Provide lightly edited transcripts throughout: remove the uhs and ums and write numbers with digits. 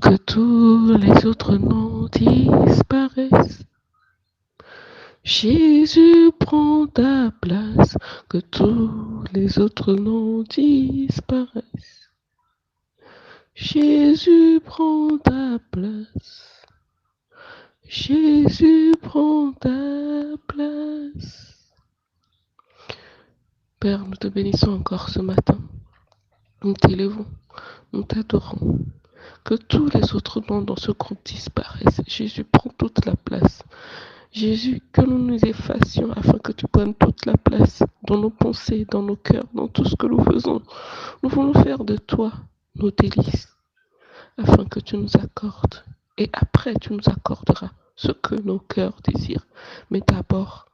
Que tous les autres noms disparaissent. Jésus prend ta place. Que tous les autres noms disparaissent. Jésus prend ta place. Jésus prend ta place. Père, nous te bénissons encore ce matin. Nous t'élevons, nous t'adorons. Que tous les autres noms dans ce groupe disparaissent. Jésus prend toute la place. Jésus, que nous nous effacions afin que tu prennes toute la place dans nos pensées, dans nos cœurs, dans tout ce que nous faisons. Nous voulons faire de toi nos délices afin que tu nous accordes. Et après, tu nous accorderas ce que nos cœurs désirent. Mais d'abord,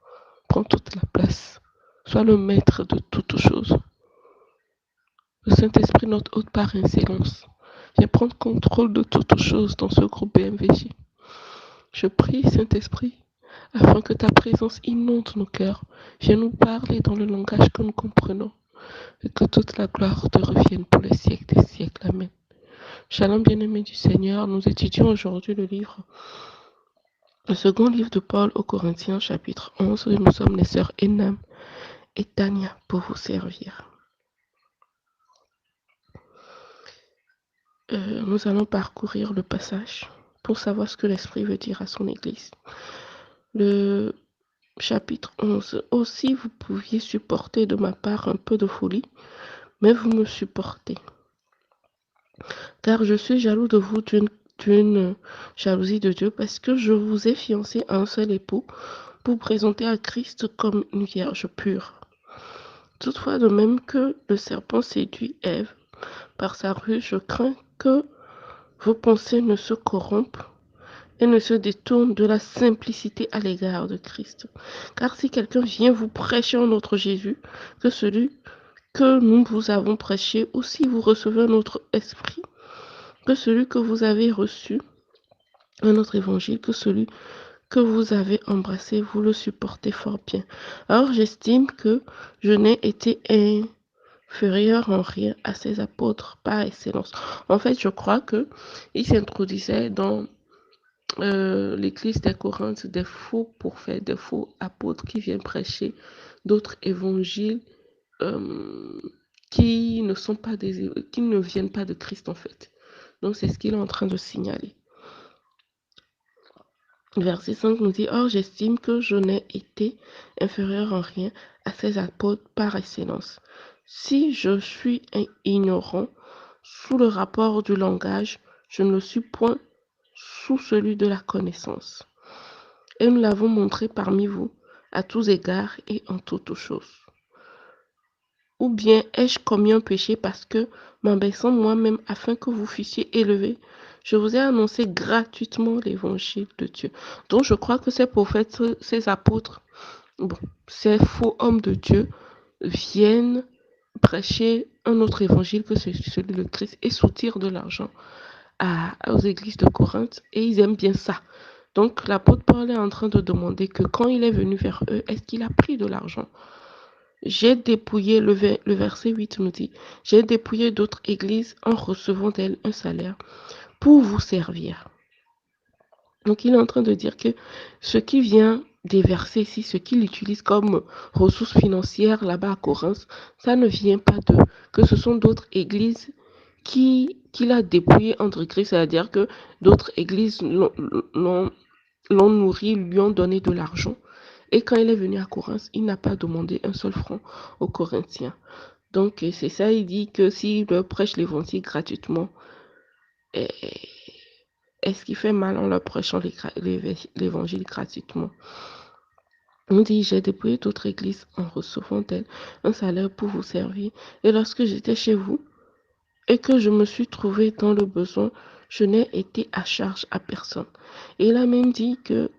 prends toute la place. Sois le maître de toutes choses. Le Saint-Esprit, notre haute par excellence, viens prendre contrôle de toutes choses dans ce groupe BMVJ. Je prie, Saint-Esprit, afin que ta présence inonde nos cœurs. Viens nous parler dans le langage que nous comprenons. Et que toute la gloire te revienne pour les siècles des siècles. Amen. Shalom, bien-aimés du Seigneur. Nous étudions aujourd'hui le second livre de Paul aux Corinthiens, chapitre 11. Et nous sommes les sœurs Enam et Tania pour vous servir. Nous allons parcourir le passage pour savoir ce que l'Esprit veut dire à son Église. Le chapitre 11. Aussi, vous pouviez supporter de ma part un peu de folie, mais vous me supportez. Car je suis jaloux de vous d'une jalousie de Dieu, parce que je vous ai fiancé à un seul époux pour présenter à Christ comme une vierge pure. Toutefois, de même que le serpent séduit Ève par sa ruse, je crains que vos pensées ne se corrompent et ne se détournent de la simplicité à l'égard de Christ. Car si quelqu'un vient vous prêcher un autre Jésus que celui que nous vous avons prêché, ou si vous recevez un autre esprit que celui que vous avez reçu, un autre évangile que celui que vous avez embrassé, vous le supportez fort bien. Alors j'estime que je n'ai été inférieur en rien à ces apôtres par excellence. En fait, je crois que il s'introduisait dans l'église des Corinthes des faux prophètes, des faux apôtres qui viennent prêcher d'autres évangiles qui ne viennent pas de Christ en fait. Donc c'est ce qu'il est en train de signaler. Verset 5 nous dit, or j'estime que je n'ai été inférieur en rien à ces apôtres par excellence. Si je suis ignorant sous le rapport du langage, je ne le suis point sous celui de la connaissance. Et nous l'avons montré parmi vous, à tous égards et en toutes choses. Ou bien ai-je commis un péché parce que, m'abaissant moi-même afin que vous fussiez élevés, je vous ai annoncé gratuitement l'évangile de Dieu. Donc je crois que ces prophètes, ces apôtres, ces faux hommes de Dieu viennent prêcher un autre évangile que celui de Christ et soutirer de l'argent aux églises de Corinthe, et ils aiment bien ça. Donc l'apôtre Paul est en train de demander que quand il est venu vers eux, est-ce qu'il a pris de l'argent? J'ai dépouillé, le verset 8 nous dit, j'ai dépouillé d'autres églises en recevant d'elles un salaire pour vous servir. Donc il est en train de dire que ce qui vient des versets ici, ce qu'il utilise comme ressources financières là-bas à Corinthe, ça ne vient pas d'eux, que ce sont d'autres églises qu'il a dépouillé entre Christ, c'est-à-dire que d'autres églises l'ont nourri, lui ont donné de l'argent. Et quand il est venu à Corinthe, il n'a pas demandé un seul franc aux Corinthiens. Donc c'est ça, il dit que s'il leur prêche l'évangile gratuitement, est-ce qu'il fait mal en leur prêchant l'évangile gratuitement? On dit, j'ai dépouillé d'autres églises en recevant d'elles un salaire pour vous servir. Et lorsque j'étais chez vous, et que je me suis trouvé dans le besoin, je n'ai été à charge à personne. Et il a même dit que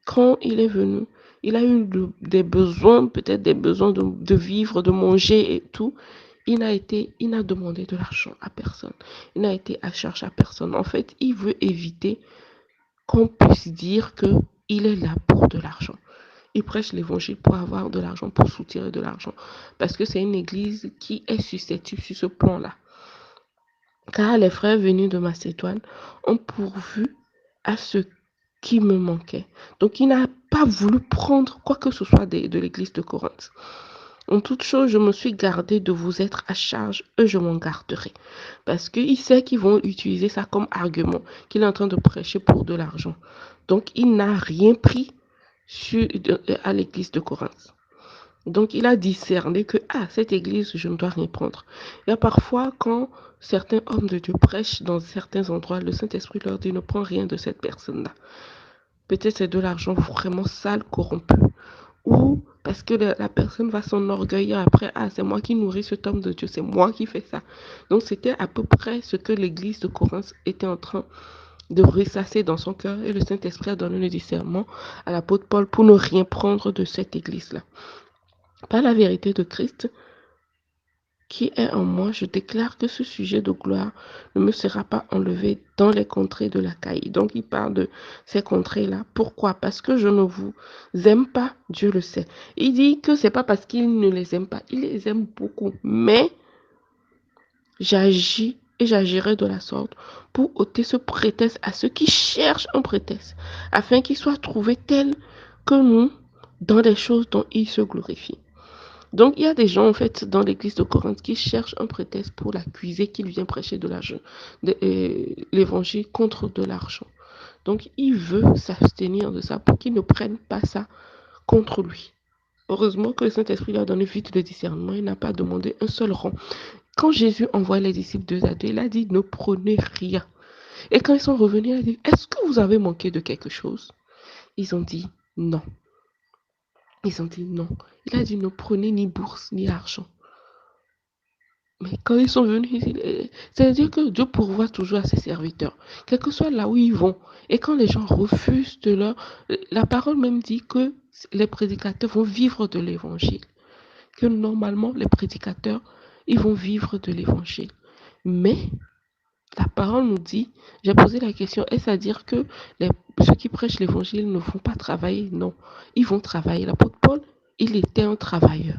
quand il est venu, il a eu des besoins, peut-être des besoins de vivre, de manger et tout. Il n'a demandé de l'argent à personne. Il n'a été à charge à personne. En fait, il veut éviter qu'on puisse dire qu'il est là pour de l'argent. Il prêche l'évangile pour avoir de l'argent, pour soutirer de l'argent. Parce que c'est une église qui est susceptible sur ce plan-là. car les frères venus de Macédoine ont pourvu à ce qui me manquait. Donc, il n'a pas voulu prendre quoi que ce soit de l'église de Corinthe. En toute chose, je me suis gardé de vous être à charge et je m'en garderai. Parce qu'il sait qu'ils vont utiliser ça comme argument, qu'il est en train de prêcher pour de l'argent. Donc, il n'a rien pris à l'église de Corinthe. Donc, il a discerné que, cette église, je ne dois rien prendre. Il y a parfois, quand certains hommes de Dieu prêchent dans certains endroits, le Saint-Esprit leur dit, ne prends rien de cette personne-là. Peut-être c'est de l'argent vraiment sale, corrompu. Ou parce que la personne va s'enorgueillir après, c'est moi qui nourris cet homme de Dieu, c'est moi qui fais ça. Donc, c'était à peu près ce que l'église de Corinthe était en train de ressasser dans son cœur. Et le Saint-Esprit a donné le discernement à l'apôtre Paul pour ne rien prendre de cette église-là. Par la vérité de Christ qui est en moi, je déclare que ce sujet de gloire ne me sera pas enlevé dans les contrées de l'Achaïe. Donc, il parle de ces contrées-là. Pourquoi? Parce que je ne vous aime pas, Dieu le sait. Il dit que c'est pas parce qu'il ne les aime pas, il les aime beaucoup. Mais j'agis et j'agirai de la sorte pour ôter ce prétexte à ceux qui cherchent un prétexte, afin qu'ils soient trouvés tels que nous dans les choses dont ils se glorifient. Donc, il y a des gens, en fait, dans l'église de Corinthe qui cherchent un prétexte pour l'accuser qu'il vient prêcher de l'argent, l'évangile contre de l'argent. Donc, il veut s'abstenir de ça pour qu'ils ne prennent pas ça contre lui. Heureusement que le Saint-Esprit lui a donné vite le discernement. Il n'a pas demandé un seul rang. Quand Jésus envoie les disciples 2 à 2, il a dit, ne prenez rien. Et quand ils sont revenus, il a dit, est-ce que vous avez manqué de quelque chose? Ils ont dit, non. Ils ont dit, non. Il a dit, ne prenez ni bourse, ni argent. Mais quand ils sont venus, c'est-à-dire que Dieu pourvoit toujours à ses serviteurs, quel que soit là où ils vont. Et quand les gens refusent de leur... La parole même dit que les prédicateurs vont vivre de l'évangile. Que normalement, les prédicateurs, ils vont vivre de l'évangile. Mais la parole nous dit, j'ai posé la question, est-ce à dire que ceux qui prêchent l'évangile ne vont pas travailler? Non, ils vont travailler. L'apôtre Paul, il était un travailleur.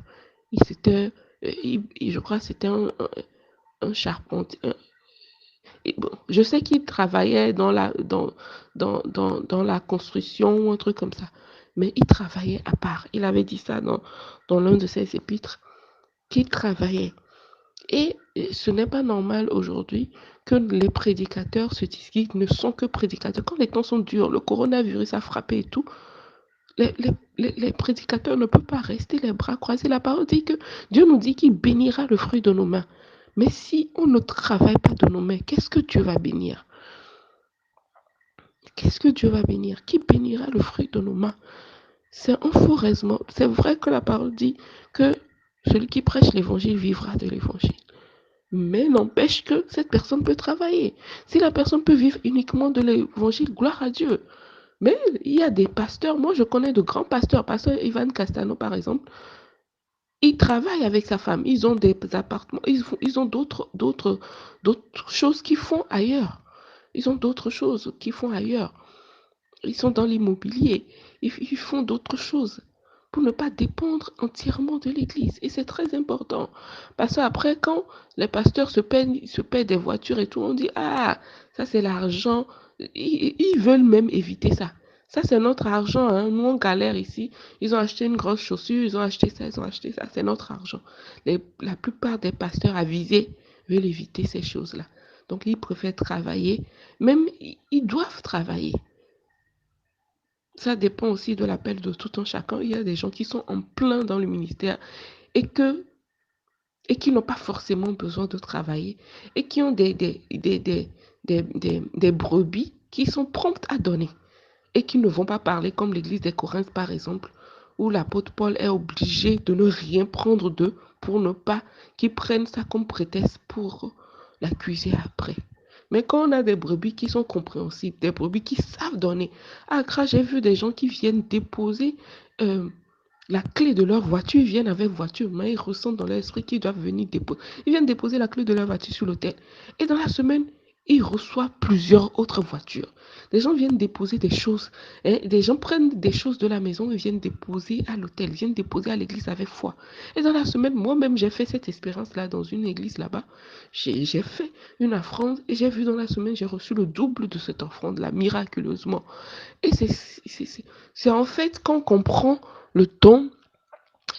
Je crois que c'était un charpentier. Bon, je sais qu'il travaillait dans la construction ou un truc comme ça, mais il travaillait à part. Il avait dit ça dans l'un de ses épîtres, qu'il travaillait. Et ce n'est pas normal aujourd'hui que les prédicateurs se disent qu'ils ne sont que prédicateurs. Quand les temps sont durs, le coronavirus a frappé et tout, les prédicateurs ne peuvent pas rester les bras croisés. La parole dit que Dieu nous dit qu'il bénira le fruit de nos mains. Mais si on ne travaille pas de nos mains, qu'est-ce que Dieu va bénir? Qu'est-ce que Dieu va bénir? Qui bénira le fruit de nos mains? C'est un faux raisonnement. C'est vrai que la parole dit que celui qui prêche l'évangile vivra de l'évangile. Mais n'empêche que cette personne peut travailler. Si la personne peut vivre uniquement de l'évangile, gloire à Dieu. Mais il y a des pasteurs, moi je connais de grands pasteurs, pasteur Ivan Castano par exemple, il travaille avec sa femme, ils ont des appartements, ils ont d'autres choses qu'ils font ailleurs. Ils ont d'autres choses qu'ils font ailleurs. Ils sont dans l'immobilier, ils font d'autres choses pour ne pas dépendre entièrement de l'Église. Et c'est très important. Parce qu'après, quand les pasteurs se paient des voitures et tout, on dit, ça c'est l'argent. Ils veulent même éviter ça. Ça, c'est notre argent. Hein. Nous, on galère ici. Ils ont acheté une grosse chaussure, ils ont acheté ça, ils ont acheté ça. C'est notre argent. La plupart des pasteurs avisés veulent éviter ces choses-là. Donc, ils préfèrent travailler. Même, ils doivent travailler. Ça dépend aussi de l'appel de tout un chacun. Il y a des gens qui sont en plein dans le ministère et qui n'ont pas forcément besoin de travailler et qui ont des brebis qui sont promptes à donner et qui ne vont pas parler comme l'église des Corinthes, par exemple, où l'apôtre Paul est obligé de ne rien prendre d'eux pour ne pas qu'ils prennent ça comme prétexte pour l'accuser après. Mais quand on a des brebis qui sont compréhensibles, des brebis qui savent donner. À Accra, j'ai vu des gens qui viennent déposer la clé de leur voiture, ils viennent avec voiture, mais ils ressentent dans leur esprit qu'ils doivent venir déposer. Ils viennent déposer la clé de leur voiture sur l'autel. Et dans la semaine, il reçoit plusieurs autres voitures. Des gens viennent déposer des choses. Hein, des gens prennent des choses de la maison et viennent déposer à l'hôtel, viennent déposer à l'église avec foi. Et dans la semaine, moi-même, j'ai fait cette expérience-là dans une église là-bas. J'ai fait une offrande et j'ai vu dans la semaine, j'ai reçu le double de cette offrande-là, miraculeusement. Et c'est en fait quand on comprend le don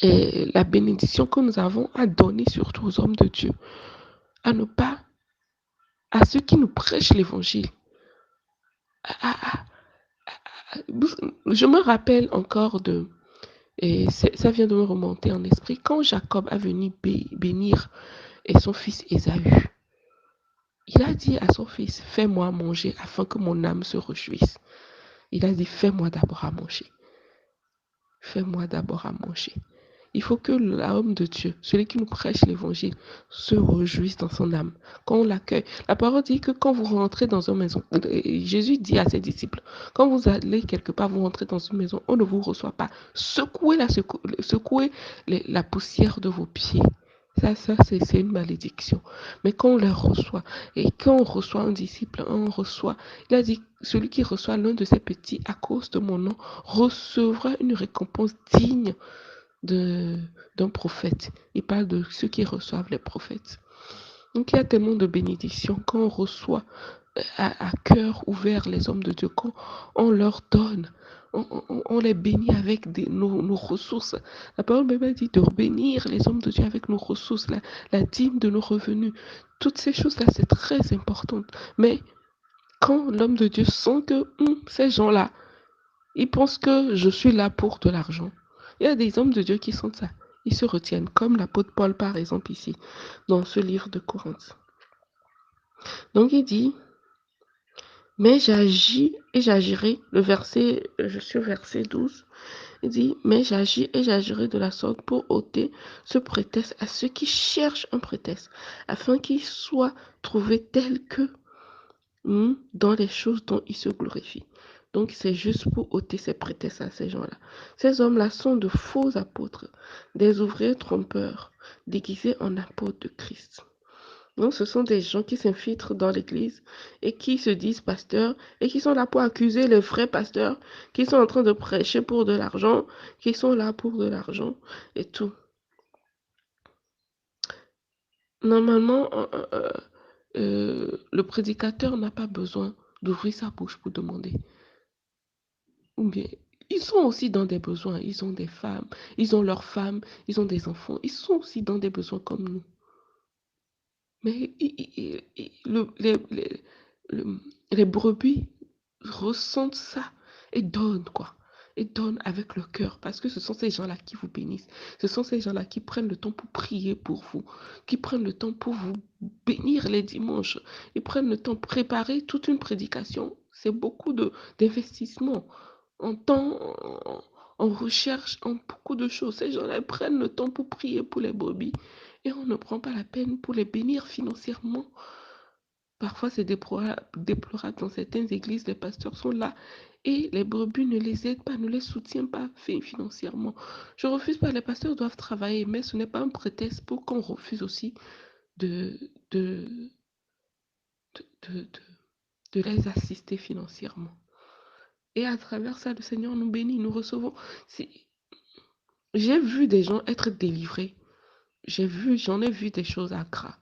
et la bénédiction que nous avons à donner surtout aux hommes de Dieu, à ne pas, à ceux qui nous prêchent l'évangile. Je me rappelle encore de, et ça vient de me remonter en esprit, quand Jacob a venu bénir et son fils Ésaü, il a dit à son fils, fais-moi manger afin que mon âme se réjouisse. Il a dit, fais-moi d'abord à manger. Fais-moi d'abord à manger. Il faut que l'homme de Dieu, celui qui nous prêche l'évangile, se réjouisse dans son âme, quand on l'accueille. La parole dit que quand vous rentrez dans une maison, Jésus dit à ses disciples, quand vous allez quelque part, vous rentrez dans une maison, on ne vous reçoit pas. Secouez la poussière de vos pieds. Ça c'est une malédiction. Mais quand on les reçoit, et quand on reçoit un disciple, on reçoit, il a dit, celui qui reçoit l'un de ces petits à cause de mon nom recevra une récompense digne d'un prophète. Il parle de ceux qui reçoivent les prophètes. Donc il y a tellement de bénédictions quand on reçoit à cœur ouvert les hommes de Dieu, quand on leur donne, on les bénit avec nos ressources. La parole même dit de bénir les hommes de Dieu avec nos ressources, la dîme de nos revenus. Toutes ces choses-là, c'est très important. Mais quand l'homme de Dieu sent que ces gens-là, ils pensent que je suis là pour de l'argent. Il y a des hommes de Dieu qui sentent ça. Ils se retiennent, comme l'apôtre Paul, par exemple, ici, dans ce livre de Corinthe. Donc, il dit, mais j'agis et j'agirai, je suis au verset 12, il dit, mais j'agis et j'agirai de la sorte pour ôter ce prétexte à ceux qui cherchent un prétexte, afin qu'ils soient trouvés tels que dans les choses dont ils se glorifient. Donc, c'est juste pour ôter ces prétextes à ces gens-là. Ces hommes-là sont de faux apôtres, des ouvriers trompeurs, déguisés en apôtres de Christ. Donc, ce sont des gens qui s'infiltrent dans l'église et qui se disent pasteurs et qui sont là pour accuser les vrais pasteurs qui sont en train de prêcher pour de l'argent, qui sont là pour de l'argent et tout. Normalement, le prédicateur n'a pas besoin d'ouvrir sa bouche pour demander. Ou bien, ils sont aussi dans des besoins. Ils ont des femmes, ils ont leurs femmes, ils ont des enfants. Ils sont aussi dans des besoins comme nous. Mais le- les brebis ressentent ça et donnent, quoi. Et donnent avec le cœur. Parce que ce sont ces gens-là qui vous bénissent. Ce sont ces gens-là qui prennent le temps pour prier pour vous. Qui prennent le temps pour vous bénir les dimanches. Ils prennent le temps pour préparer toute une prédication. C'est beaucoup d'investissement en temps, en recherche, en beaucoup de choses. Ces gens-là prennent le temps pour prier pour les brebis et on ne prend pas la peine pour les bénir financièrement. Parfois, c'est déplorable. Dans certaines églises, les pasteurs sont là et les brebis ne les aident pas, ne les soutiennent pas financièrement. Je refuse pas, les pasteurs doivent travailler, mais ce n'est pas un prétexte pour qu'on refuse aussi de, de, de, de, de les assister financièrement. Et à travers ça, le Seigneur nous bénit, nous recevons. J'ai vu des gens être délivrés. J'en ai vu des choses à Accra.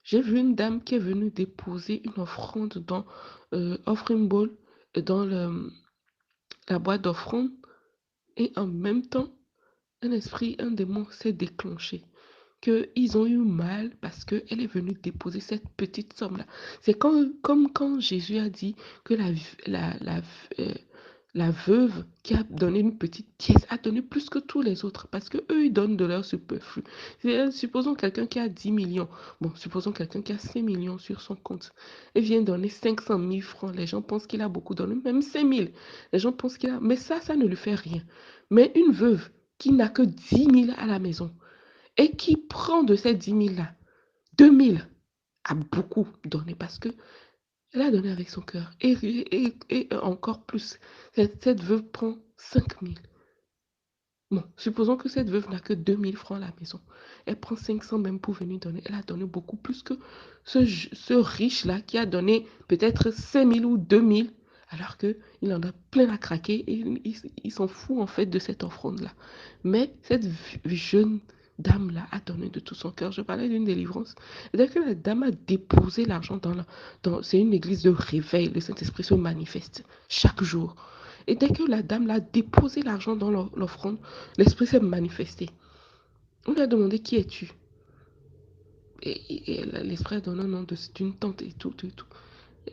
J'ai vu une dame qui est venue déposer une offrande dans Offering Bowl, dans la boîte d'offrande, et en même temps, un démon s'est déclenché. Qu'ils ont eu mal parce qu'elle est venue déposer cette petite somme-là. C'est comme quand Jésus a dit que euh, la veuve qui a donné une petite pièce a donné plus que tous les autres parce que eux ils donnent de leur superflu. Supposons quelqu'un qui a 10 millions. Bon, supposons quelqu'un qui a 5 millions sur son compte et vient donner 500 000 francs. Les gens pensent qu'il a beaucoup donné, même 5 000. Les gens pensent qu'il a... Mais ça ne lui fait rien. Mais une veuve qui n'a que 10 000 à la maison, et qui prend de ces 10 000-là, 2 000 a beaucoup donné parce que elle a donné avec son cœur. Et encore plus, cette veuve prend 5 000. Bon, supposons que cette veuve n'a que 2000 francs à la maison. Elle prend 500 même pour venir donner. Elle a donné beaucoup plus que ce riche-là qui a donné peut-être 5000 ou 2000, alors qu'il en a plein à craquer et il s'en fout en fait de cette offrande-là. Mais cette jeune dame-là a donné de tout son cœur. Je parlais d'une délivrance. Dès que la dame a déposé l'argent c'est une église de réveil, le Saint-Esprit se manifeste chaque jour. Et dès que la dame l'a déposé l'argent dans l'offrande, l'esprit s'est manifesté. On lui a demandé qui es-tu. Et l'esprit a donné un nom d'une tante et tout, et tout.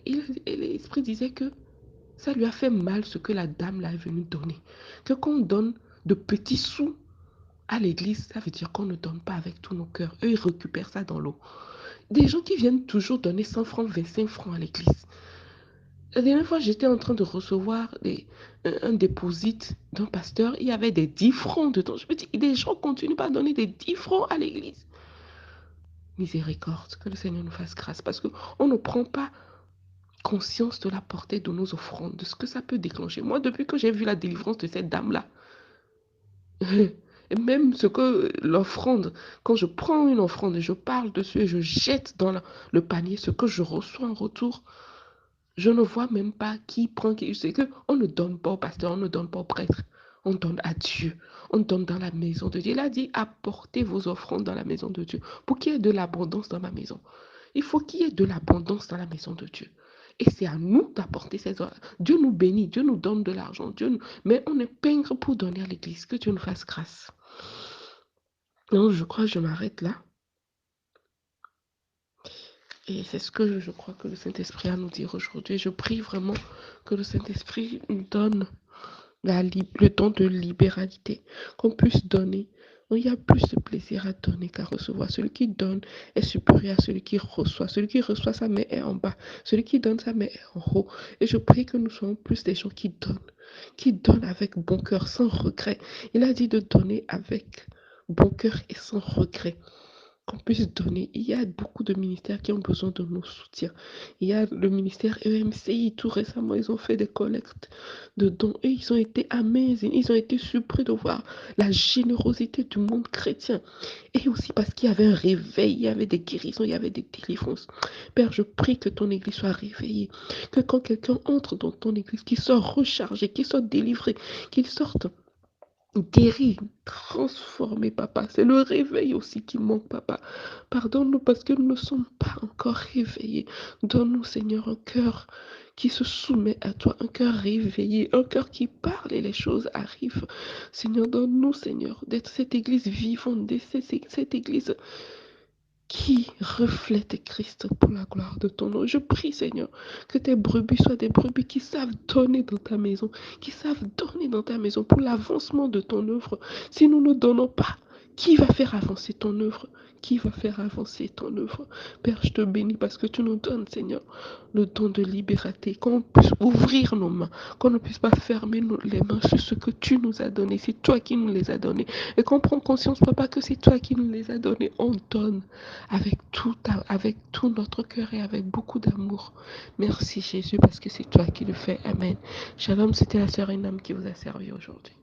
Et l'esprit disait que ça lui a fait mal ce que la dame l'a venu donner. Que quand on donne de petits sous à l'église, ça veut dire qu'on ne donne pas avec tous nos cœurs. Eux, ils récupèrent ça dans l'eau. Des gens qui viennent toujours donner 100 francs, 25 francs à l'église. La dernière fois, j'étais en train de recevoir un déposit d'un pasteur. Il y avait des 10 francs dedans. Je me dis, les gens continuent pas à donner des 10 francs à l'église. Miséricorde, que le Seigneur nous fasse grâce. Parce qu'on ne prend pas conscience de la portée de nos offrandes, de ce que ça peut déclencher. Moi, depuis que j'ai vu la délivrance de cette dame-là, et même ce que l'offrande, quand je prends une offrande et je parle dessus et je jette dans le panier ce que je reçois en retour, je ne vois même pas qui prend qui. C'est que on ne donne pas au pasteur, on ne donne pas au prêtre. On donne à Dieu. On donne dans la maison de Dieu. Il a dit, apportez vos offrandes dans la maison de Dieu. Pour qu'il y ait de l'abondance dans ma maison. Il faut qu'il y ait de l'abondance dans la maison de Dieu. Et c'est à nous d'apporter ces offrandes. Dieu nous bénit, Dieu nous donne de l'argent. Mais on est pingre pour donner à l'église. Que Dieu nous fasse grâce. Donc, je crois que je m'arrête là. Et c'est ce que je crois que le Saint-Esprit a à nous dire aujourd'hui. Je prie vraiment que le Saint-Esprit nous donne le don de libéralité, qu'on puisse donner. Il y a plus de plaisir à donner qu'à recevoir. Celui qui donne est supérieur à celui qui reçoit. Celui qui reçoit, sa main est en bas. Celui qui donne, sa main est en haut. Et je prie que nous soyons plus des gens qui donnent avec bon cœur, sans regret. Il a dit de donner avec bon cœur et sans regret. Qu'on puisse donner. Il y a beaucoup de ministères qui ont besoin de nos soutiens. Il y a le ministère EMCI, tout récemment, ils ont fait des collectes de dons et ils ont été amazing. Ils ont été surpris de voir la générosité du monde chrétien. Et aussi parce qu'il y avait un réveil, il y avait des guérisons, il y avait des délivrances. Père, je prie que ton église soit réveillée. Que quand quelqu'un entre dans ton église, qu'il soit rechargé, qu'il soit délivré, qu'il sorte guéri, transformé, papa. C'est le réveil aussi qui manque, papa. Pardonne-nous parce que nous ne sommes pas encore réveillés. Donne-nous, Seigneur, un cœur qui se soumet à toi, un cœur réveillé, un cœur qui parle et les choses arrivent. Seigneur, donne-nous, Seigneur, d'être cette église vivante, cette église qui reflète Christ pour la gloire de ton nom. Je prie, Seigneur, que tes brebis soient des brebis qui savent donner dans ta maison, qui savent donner dans ta maison pour l'avancement de ton œuvre. Si nous ne donnons pas, qui va faire avancer ton œuvre? Qui va faire avancer ton œuvre? Père, je te bénis parce que tu nous donnes, Seigneur, le don de liberté, qu'on puisse ouvrir nos mains, qu'on ne puisse pas fermer les mains sur ce que tu nous as donné. C'est toi qui nous les as donnés. Et qu'on prend conscience, papa, que c'est toi qui nous les as donnés. On donne avec tout notre cœur et avec beaucoup d'amour. Merci Jésus parce que c'est toi qui le fais. Amen. Shalom, c'était la sœur Enam qui vous a servi aujourd'hui.